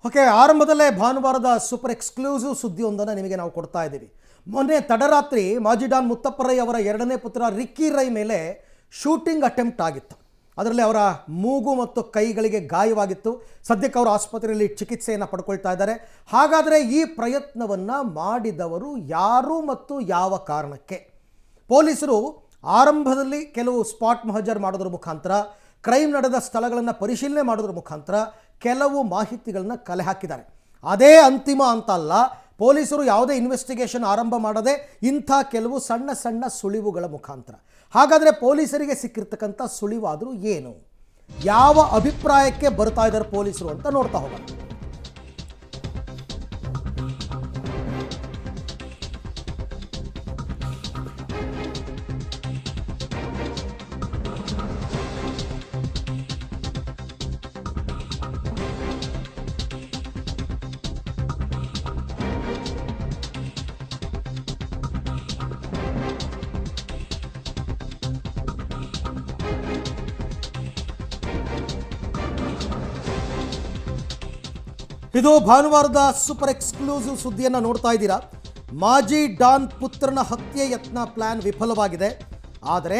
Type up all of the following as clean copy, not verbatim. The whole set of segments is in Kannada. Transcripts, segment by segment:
ಓಕೆ, ಆರಂಭದಲ್ಲೇ ಭಾನುವಾರದ ಸೂಪರ್ ಎಕ್ಸ್ಕ್ಲೂಸಿವ್ ಸುದ್ದಿಯೊಂದನ್ನು ನಿಮಗೆ ನಾವು ಕೊಡ್ತಾ ಇದ್ದೀವಿ. ಮೊನ್ನೆ ತಡರಾತ್ರಿ ಮಾಜಿ ಡಾನ್ ಮುತ್ತಪ್ಪ ರೈ ಅವರ ಎರಡನೇ ಪುತ್ರ ರಿಕ್ಕಿ ರೈ ಮೇಲೆ ಶೂಟಿಂಗ್ ಅಟೆಂಪ್ಟ್ ಆಗಿತ್ತು. ಅದರಲ್ಲಿ ಅವರ ಮೂಗು ಮತ್ತು ಕೈಗಳಿಗೆ ಗಾಯವಾಗಿತ್ತು. ಸದ್ಯಕ್ಕೆ ಅವರು ಆಸ್ಪತ್ರೆಯಲ್ಲಿ ಚಿಕಿತ್ಸೆಯನ್ನು ಪಡ್ಕೊಳ್ತಾ ಇದ್ದಾರೆ. ಹಾಗಾದರೆ ಈ ಪ್ರಯತ್ನವನ್ನು ಮಾಡಿದವರು ಯಾರು ಮತ್ತು ಯಾವ ಕಾರಣಕ್ಕೆ? ಪೊಲೀಸರು ಆರಂಭದಲ್ಲಿ ಕೆಲವು ಸ್ಪಾಟ್ ಮಹಜರ್ ಮಾಡೋದ್ರ ಮುಖಾಂತರ, ಕ್ರೈಮ್ ನಡೆದ ಸ್ಥಳಗಳನ್ನು ಪರಿಶೀಲನೆ ಮಾಡೋದ್ರ ಮುಖಾಂತರ ಕೆಲವು ಮಾಹಿತಿಗಳನ್ನ ಕಲೆ ಹಾಕಿದ್ದಾರೆ. ಅದೇ ಅಂತಿಮ ಅಂತ ಅಲ್ಲ, ಪೊಲೀಸರು ಯಾವುದೇ ಇನ್ವೆಸ್ಟಿಗೇಷನ್ ಆರಂಭ ಮಾಡದೆ ಇಂಥ ಕೆಲವು ಸಣ್ಣ ಸಣ್ಣ ಸುಳಿವುಗಳ ಮುಖಾಂತರ. ಹಾಗಾದರೆ ಪೊಲೀಸರಿಗೆ ಸಿಕ್ಕಿರ್ತಕ್ಕಂಥ ಸುಳಿವಾದರೂ ಏನು, ಯಾವ ಅಭಿಪ್ರಾಯಕ್ಕೆ ಬರ್ತಾ ಇದ್ದಾರೆ ಪೊಲೀಸರು ಅಂತ ನೋಡ್ತಾ ಹೋಗೋಣ. ಇದು ಭಾನುವಾರದ ಸೂಪರ್ ಎಕ್ಸ್ಕ್ಲೂಸಿವ್ ಸುದ್ದಿಯನ್ನು ನೋಡ್ತಾ ಇದ್ದೀರಾ. ಮಾಜಿ ಡಾನ್ ಪುತ್ರನ ಹತ್ಯೆ ಯತ್ನ ಪ್ಲಾನ್ ವಿಫಲವಾಗಿದೆ. ಆದರೆ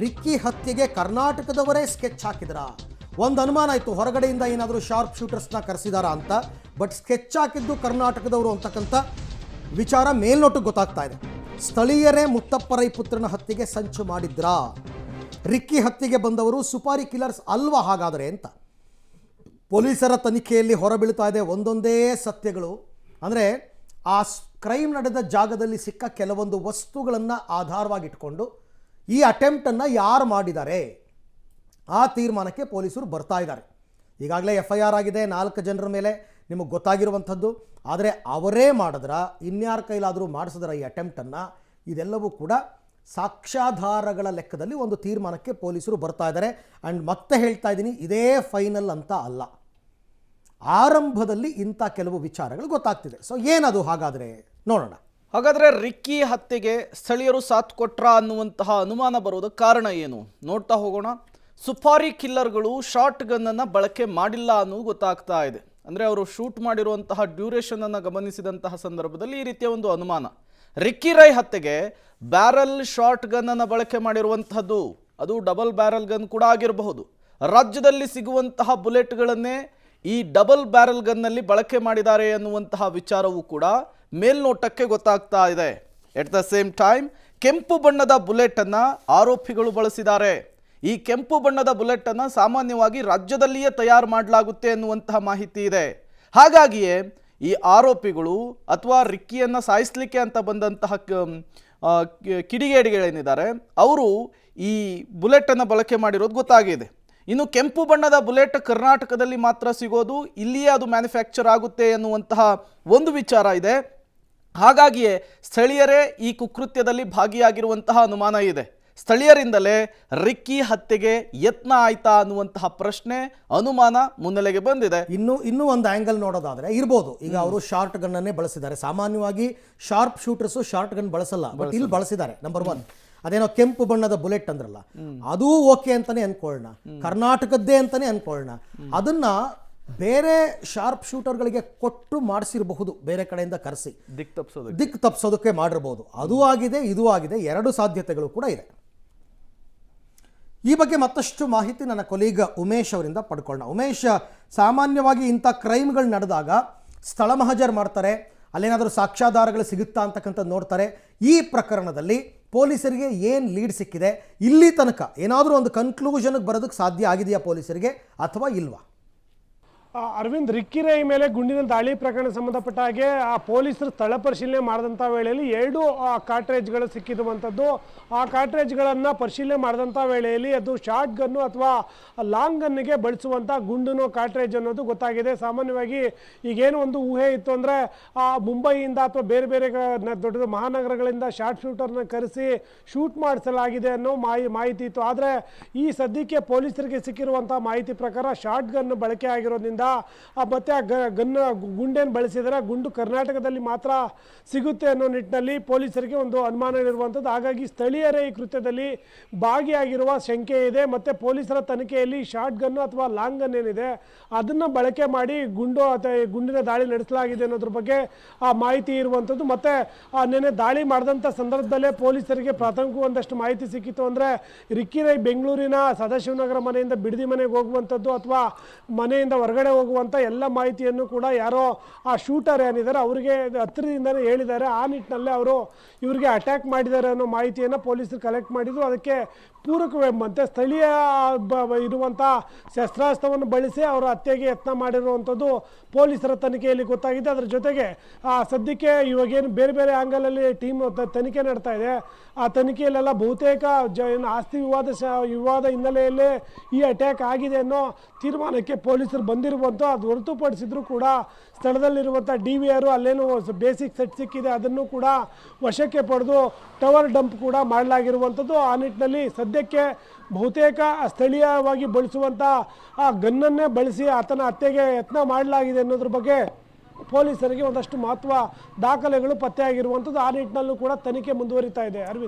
ರಿಕ್ಕಿ ಹತ್ಯೆಗೆ ಕರ್ನಾಟಕದವರೇ ಸ್ಕೆಚ್ ಹಾಕಿದ್ರ? ಒಂದು ಅನುಮಾನ ಆಯಿತು, ಹೊರಗಡೆಯಿಂದ ಏನಾದರೂ ಶಾರ್ಪ್ ಶೂಟರ್ಸ್ನ ಕರೆಸಿದಾರಾ ಅಂತ. ಬಟ್ ಸ್ಕೆಚ್ ಹಾಕಿದ್ದು ಕರ್ನಾಟಕದವರು ಅಂತಕ್ಕಂಥ ವಿಚಾರ ಮೇಲ್ನೋಟಕ್ಕೆ ಗೊತ್ತಾಗ್ತಾ ಇದೆ. ಸ್ಥಳೀಯರೇ ಮುತ್ತಪ್ಪ ರೈ ಪುತ್ರನ ಹತ್ಯೆಗೆ ಸಂಚು ಮಾಡಿದ್ರಾ? ರಿಕ್ಕಿ ಹತ್ಯೆಗೆ ಬಂದವರು ಸುಪಾರಿ ಕಿಲ್ಲರ್ಸ್ ಅಲ್ವಾ ಹಾಗಾದರೆ ಅಂತ ಪೊಲೀಸರ ತನಿಖೆಯಲ್ಲಿ ಹೊರಬೀಳ್ತಾ ಇದೆ ಒಂದೊಂದೇ ಸತ್ಯಗಳು. ಅಂದರೆ ಆ ಕ್ರೈಮ್ ನಡೆದ ಜಾಗದಲ್ಲಿ ಸಿಕ್ಕ ಕೆಲವೊಂದು ವಸ್ತುಗಳನ್ನು ಆಧಾರವಾಗಿಟ್ಕೊಂಡು ಈ ಅಟೆಂಪ್ಟನ್ನು ಯಾರು ಮಾಡಿದ್ದಾರೆ ಆ ತೀರ್ಮಾನಕ್ಕೆ ಪೊಲೀಸರು ಬರ್ತಾ ಇದ್ದಾರೆ. ಈಗಾಗಲೇ FIR ಆಗಿದೆ 4 ಜನರ ಮೇಲೆ, ನಿಮಗೆ ಗೊತ್ತಾಗಿರುವಂಥದ್ದು. ಆದರೆ ಅವರೇ ಮಾಡಿದ್ರ, ಇನ್ಯಾರ ಕೈಲಾದರೂ ಮಾಡಿಸಿದ್ರ ಈ ಅಟೆಂಪ್ಟನ್ನು? ಇದೆಲ್ಲವೂ ಕೂಡ ಸಾಕ್ಷ್ಯಾಧಾರಗಳ ಲೆಕ್ಕದಲ್ಲಿ ಒಂದು ತೀರ್ಮಾನಕ್ಕೆ ಪೊಲೀಸರು ಬರ್ತಾ ಇದ್ದಾರೆ. ಆ್ಯಂಡ್ ಮತ್ತೆ ಹೇಳ್ತಾ ಇದ್ದೀನಿ, ಇದೇ ಫೈನಲ್ ಅಂತ ಅಲ್ಲ, ಆರಂಭದಲ್ಲಿ ಇಂಥ ಕೆಲವು ವಿಚಾರಗಳು ಗೊತ್ತಾಗ್ತಿದೆ. ಸೊ ಏನದು ಹಾಗಾದರೆ ನೋಡೋಣ. ಹಾಗಾದರೆ ರಿಕ್ಕಿ ಹತ್ಯೆಗೆ ಸ್ಥಳೀಯರು ಸಾಥ್ ಕೊಟ್ರ ಅನ್ನುವಂತಹ ಅನುಮಾನ ಬರೋದಕ್ಕೆ ಕಾರಣ ಏನು ನೋಡ್ತಾ ಹೋಗೋಣ. ಸುಪಾರಿ ಕಿಲ್ಲರ್ಗಳು ಶಾರ್ಟ್ ಗನ್ನನ್ನು ಬಳಕೆ ಮಾಡಿಲ್ಲ ಅನ್ನೋದು ಗೊತ್ತಾಗ್ತಾ ಇದೆ. ಅಂದರೆ ಅವರು ಶೂಟ್ ಮಾಡಿರುವಂತಹ ಡ್ಯೂರೇಷನನ್ನು ಗಮನಿಸಿದಂತಹ ಸಂದರ್ಭದಲ್ಲಿ ಈ ರೀತಿಯ ಒಂದು ಅನುಮಾನ. ರಿಕ್ಕಿ ರೈ ಹತ್ಯೆಗೆ ಬ್ಯಾರಲ್ ಶಾರ್ಟ್ ಗನ್ನನ್ನು ಬಳಕೆ ಮಾಡಿರುವಂತಹದ್ದು, ಅದು ಡಬಲ್ ಬ್ಯಾರಲ್ ಗನ್ ಕೂಡ ಆಗಿರಬಹುದು. ರಾಜ್ಯದಲ್ಲಿ ಸಿಗುವಂತಹ ಬುಲೆಟ್ಗಳನ್ನೇ ಈ ಡಬಲ್ ಬ್ಯಾರಲ್ ಗನ್ನಲ್ಲಿ ಬಳಕೆ ಮಾಡಿದ್ದಾರೆ ಅನ್ನುವಂತಹ ವಿಚಾರವೂ ಕೂಡ ಮೇಲ್ನೋಟಕ್ಕೆ ಗೊತ್ತಾಗ್ತಾ ಇದೆ. ಎಟ್ ದ ಸೇಮ್ ಟೈಮ್ ಕೆಂಪು ಬಣ್ಣದ ಬುಲೆಟನ್ನು ಆರೋಪಿಗಳು ಬಳಸಿದ್ದಾರೆ. ಈ ಕೆಂಪು ಬಣ್ಣದ ಬುಲೆಟನ್ನು ಸಾಮಾನ್ಯವಾಗಿ ರಾಜ್ಯದಲ್ಲಿಯೇ ತಯಾರು ಮಾಡಲಾಗುತ್ತೆ ಅನ್ನುವಂತಹ ಮಾಹಿತಿ ಇದೆ. ಹಾಗಾಗಿಯೇ ಈ ಆರೋಪಿಗಳು ಅಥವಾ ರಿಕ್ಕಿಯನ್ನು ಸಾಯಿಸಲಿಕ್ಕೆ ಅಂತ ಬಂದಂತಹ ಕಿಡಿಗೇಡಿಗಳೇನಿದ್ದಾರೆ ಅವರು ಈ ಬುಲೆಟನ್ನು ಬಳಕೆ ಮಾಡಿರೋದು ಗೊತ್ತಾಗಿದೆ. ಇನ್ನು ಕೆಂಪು ಬಣ್ಣದ ಬುಲೆಟ್ ಕರ್ನಾಟಕದಲ್ಲಿ ಮಾತ್ರ ಸಿಗೋದು, ಇಲ್ಲಿಯೇ ಅದು ಮ್ಯಾನುಫ್ಯಾಕ್ಚರ್ ಆಗುತ್ತೆ ಎನ್ನುವಂತಹ ಒಂದು ವಿಚಾರ ಇದೆ. ಹಾಗಾಗಿಯೇ ಸ್ಥಳೀಯರೇ ಈ ಕುಕೃತ್ಯದಲ್ಲಿ ಭಾಗಿಯಾಗಿರುವಂತಹ ಅನುಮಾನ ಇದೆ. ಸ್ಥಳೀಯರಿಂದಲೇ ರಿಕ್ಕಿ ಹತ್ಯೆಗೆ ಯತ್ನ ಆಯ್ತಾ ಅನ್ನುವಂತಹ ಪ್ರಶ್ನೆ, ಅನುಮಾನ ಮುನ್ನೆಲೆಗೆ ಬಂದಿದೆ. ಇನ್ನೂ ಒಂದು ಆ್ಯಂಗಲ್ ನೋಡೋದಾದರೆ ಇರ್ಬೋದು. ಈಗ ಅವರು ಶಾರ್ಟ್ ಗನ್ನನ್ನೇ ಬಳಸಿದ್ದಾರೆ. ಸಾಮಾನ್ಯವಾಗಿ ಶಾರ್ಪ್ ಶೂಟರ್ಸು ಶಾರ್ಟ್ ಗನ್ ಬಳಸಲ್ಲ, ಬಟ್ ಇಲ್ಲಿ ಬಳಸಿದ್ದಾರೆ. ನಂಬರ್ 1, ಅದೇನೋ ಕೆಂಪು ಬಣ್ಣದ ಬುಲೆಟ್ ಅಂದ್ರಲ್ಲ, ಅದೂ ಓಕೆ ಅಂತಾನೆ ಅನ್ಕೊಳ್ಳೋಣ, ಕರ್ನಾಟಕದ್ದೇ ಅಂತಾನೆ ಅನ್ಕೊಳ್ಳೋಣ. ಅದನ್ನ ಬೇರೆ ಶಾರ್ಪ್ ಶೂಟರ್ಗಳಿಗೆ ಕೊಟ್ಟು ಮಾಡಿಸಿರಬಹುದು, ಬೇರೆ ಕಡೆಯಿಂದ ಕರೆಸಿ ದಿಕ್ ತಪ್ಪಿಸೋದಕ್ಕೆ ಮಾಡಿರ್ಬೋದು. ಅದೂ ಆಗಿದೆ, ಇದೂ ಆಗಿದೆ, 2 ಸಾಧ್ಯತೆಗಳು ಕೂಡ ಇದೆ. ಈ ಬಗ್ಗೆ ಮತ್ತಷ್ಟು ಮಾಹಿತಿ ನನ್ನ ಕೊಲೀಗ್ ಉಮೇಶ್ ಅವರಿಂದ ಪಡ್ಕೊಳ್ಳೋಣ. ಉಮೇಶ್, ಸಾಮಾನ್ಯವಾಗಿ ಇಂಥ ಕ್ರೈಮ್ಗಳು ನಡೆದಾಗ ಸ್ಥಳ ಮಹಜರ್ ಮಾಡ್ತಾರೆ, ಅಲ್ಲೇನಾದರೂ ಸಾಕ್ಷ್ಯಾಧಾರಗಳು ಸಿಗುತ್ತಾ ಅಂತಕ್ಕಂಥದ್ದು ನೋಡ್ತಾರೆ. ಈ ಪ್ರಕರಣದಲ್ಲಿ ಪೊಲೀಸರಿಗೆ ಏನು ಲೀಡ್ ಸಿಕ್ಕಿದೆ, ಇಲ್ಲಿ ತನಕ ಏನಾದರೂ ಒಂದು ಕನ್ಕ್ಲೂಷನ್ಗೆ ಬರೋದಕ್ಕೆ ಸಾಧ್ಯ ಆಗಿದೆಯಾ ಪೊಲೀಸರಿಗೆ ಅಥವಾ ಇಲ್ವಾ? ಅರವಿಂದ್, ರಿಕ್ಕಿ ರೈ ಮೇಲೆ ಗುಂಡಿನ ದಾಳಿ ಪ್ರಕರಣ ಸಂಬಂಧಪಟ್ಟ ಹಾಗೆ ಆ ಪೊಲೀಸರು ಸ್ಥಳ ಪರಿಶೀಲನೆ ಮಾಡಿದಂಥ ವೇಳೆಯಲ್ಲಿ 2 ಕಾರ್ಟ್ರೇಜ್ಗಳು ಸಿಕ್ಕಿರುವಂಥದ್ದು. ಆ ಕಾರ್ಟ್ರೇಜ್ಗಳನ್ನು ಪರಿಶೀಲನೆ ಮಾಡಿದಂಥ ವೇಳೆಯಲ್ಲಿ ಅದು ಶಾರ್ಟ್ ಗನ್ನು ಅಥವಾ ಲಾಂಗ್ ಗನ್ನಿಗೆ ಬಳಸುವಂಥ ಗುಂಡಿನ ಕಾರ್ಟ್ರೇಜ್ ಅನ್ನೋದು ಗೊತ್ತಾಗಿದೆ. ಸಾಮಾನ್ಯವಾಗಿ ಈಗೇನು ಒಂದು ಊಹೆ ಇತ್ತು ಅಂದರೆ ಮುಂಬೈಯಿಂದ ಅಥವಾ ಬೇರೆ ಬೇರೆ ದೊಡ್ಡ ಮಹಾನಗರಗಳಿಂದ ಶಾರ್ಟ್ ಶೂಟರ್ನ ಕರೆಸಿ ಶೂಟ್ ಮಾಡಿಸಲಾಗಿದೆ ಅನ್ನೋ ಮಾಹಿತಿ ಇತ್ತು. ಆದರೆ ಈ ಸದ್ಯಕ್ಕೆ ಪೊಲೀಸರಿಗೆ ಸಿಕ್ಕಿರುವಂಥ ಮಾಹಿತಿ ಪ್ರಕಾರ ಶಾರ್ಟ್ ಗನ್ ಬಳಕೆ ಆಗಿರೋದ್ರಿಂದ ಇರೋದ್ರಿಂದ ಮತ್ತೆ ಆ ಗುಂಡೇನು ಬಳಸಿದರೆ ಗುಂಡು ಕರ್ನಾಟಕದಲ್ಲಿ ಮಾತ್ರ ಸಿಗುತ್ತೆ ಅನ್ನೋ ನಿಟ್ಟಿನಲ್ಲಿ ಪೊಲೀಸರಿಗೆ ಒಂದು ಅನುಮಾನ ಇರುವಂಥದ್ದು. ಹಾಗಾಗಿ ಸ್ಥಳೀಯರೇ ಈ ಕೃತ್ಯದಲ್ಲಿ ಭಾಗಿಯಾಗಿರುವ ಶಂಕೆ ಇದೆ. ಮತ್ತು ಪೊಲೀಸರ ತನಿಖೆಯಲ್ಲಿ ಶಾರ್ಟ್ ಗನ್ನು ಅಥವಾ ಲಾಂಗ್ ಗನ್ ಏನಿದೆ ಅದನ್ನು ಬಳಕೆ ಮಾಡಿ ಗುಂಡಿನ ದಾಳಿ ನಡೆಸಲಾಗಿದೆ ಅನ್ನೋದ್ರ ಬಗ್ಗೆ ಆ ಮಾಹಿತಿ ಇರುವಂಥದ್ದು. ಮತ್ತು ನೆನೆ ದಾಳಿ ಮಾಡಿದಂಥ ಸಂದರ್ಭದಲ್ಲೇ ಪೊಲೀಸರಿಗೆ ಪ್ರಾಥಮಿಕ ಒಂದಷ್ಟು ಮಾಹಿತಿ ಸಿಕ್ಕಿತ್ತು. ಅಂದರೆ ರಿಕ್ಕಿ ರೈ ಬೆಂಗಳೂರಿನ ಸದಾಶಿವನಗರ ಮನೆಯಿಂದ ಬಿಡದಿ ಮನೆಗೆ ಹೋಗುವಂಥದ್ದು ಅಥವಾ ಮನೆಯಿಂದ ಹೊರಗಡೆ ಹೋಗುವಂಥ ಎಲ್ಲ ಮಾಹಿತಿಯನ್ನು ಕೂಡ ಯಾರೋ ಆ ಶೂಟರ್ ಏನಿದ್ದಾರೆ ಅವರಿಗೆ ಹತ್ತಿರದಿಂದಲೇ ಹೇಳಿದ್ದಾರೆ. ಆ ನಿಟ್ಟಿನಲ್ಲೇ ಅವರು ಇವರಿಗೆ ಅಟ್ಯಾಕ್ ಮಾಡಿದ್ದಾರೆ ಅನ್ನೋ ಮಾಹಿತಿಯನ್ನು ಪೊಲೀಸರು ಕಲೆಕ್ಟ್ ಮಾಡಿದ್ರು. ಅದಕ್ಕೆ ಪೂರಕವೆಂಬಂತೆ ಸ್ಥಳೀಯ ಇರುವಂಥ ಶಸ್ತ್ರಾಸ್ತ್ರವನ್ನು ಬಳಸಿ ಅವರ ಹತ್ಯೆಗೆ ಯತ್ನ ಮಾಡಿರುವಂಥದ್ದು ಪೊಲೀಸರ ತನಿಖೆಯಲ್ಲಿ ಗೊತ್ತಾಗಿದೆ. ಅದರ ಜೊತೆಗೆ ಸದ್ಯಕ್ಕೆ ಇವಾಗೇನು ಬೇರೆ ಬೇರೆ ಆ್ಯಂಗಲಲ್ಲಿ ಟೀಮ್ ತನಿಖೆ ನಡೆತಾ ಇದೆ. ಆ ತನಿಖೆಯಲ್ಲೆಲ್ಲ ಬಹುತೇಕ ಆಸ್ತಿ ವಿವಾದ ಹಿನ್ನೆಲೆಯಲ್ಲೇ ಈ ಅಟ್ಯಾಕ್ ಆಗಿದೆ ಅನ್ನೋ ತೀರ್ಮಾನಕ್ಕೆ ಪೊಲೀಸರು ಬಂದಿರುವಂಥ ಅದು ಹೊರತುಪಡಿಸಿದ್ರು ಕೂಡ ಸ್ಥಳದಲ್ಲಿರುವಂಥ DVR ಅಲ್ಲೇನು ಬೇಸಿಕ್ ಸೆಟ್ ಸಿಕ್ಕಿದೆ ಅದನ್ನು ಕೂಡ ವಶಕ್ಕೆ ಪಡೆದು ಟವರ್ ಡಂಪ್ ಕೂಡ ಮಾಡಲಾಗಿರುವಂಥದ್ದು. ಆ ನಿಟ್ಟಿನಲ್ಲಿ ಸದ್ಯಕ್ಕೆ ಬಹುತೇಕ ಸ್ಥಳೀಯವಾಗಿ ಬಳಸುವಂಥ ಆ ಗನ್ನನ್ನೇ ಬಳಸಿ ಆತನ ಹತ್ಯೆಗೆ ಯತ್ನ ಮಾಡಲಾಗಿದೆ ಅನ್ನೋದ್ರ ಬಗ್ಗೆ ಪೊಲೀಸರಿಗೆ ಒಂದಷ್ಟು ಮಹತ್ವ ದಾಖಲೆಗಳು ಪತ್ತೆಯಾಗಿರುವಂಥದ್ದು. ಆ ನಿಟ್ಟಿನಲ್ಲೂ ಕೂಡ ತನಿಖೆ ಮುಂದುವರಿತಾ ಇದೆ. ಅರವಿಂದ್.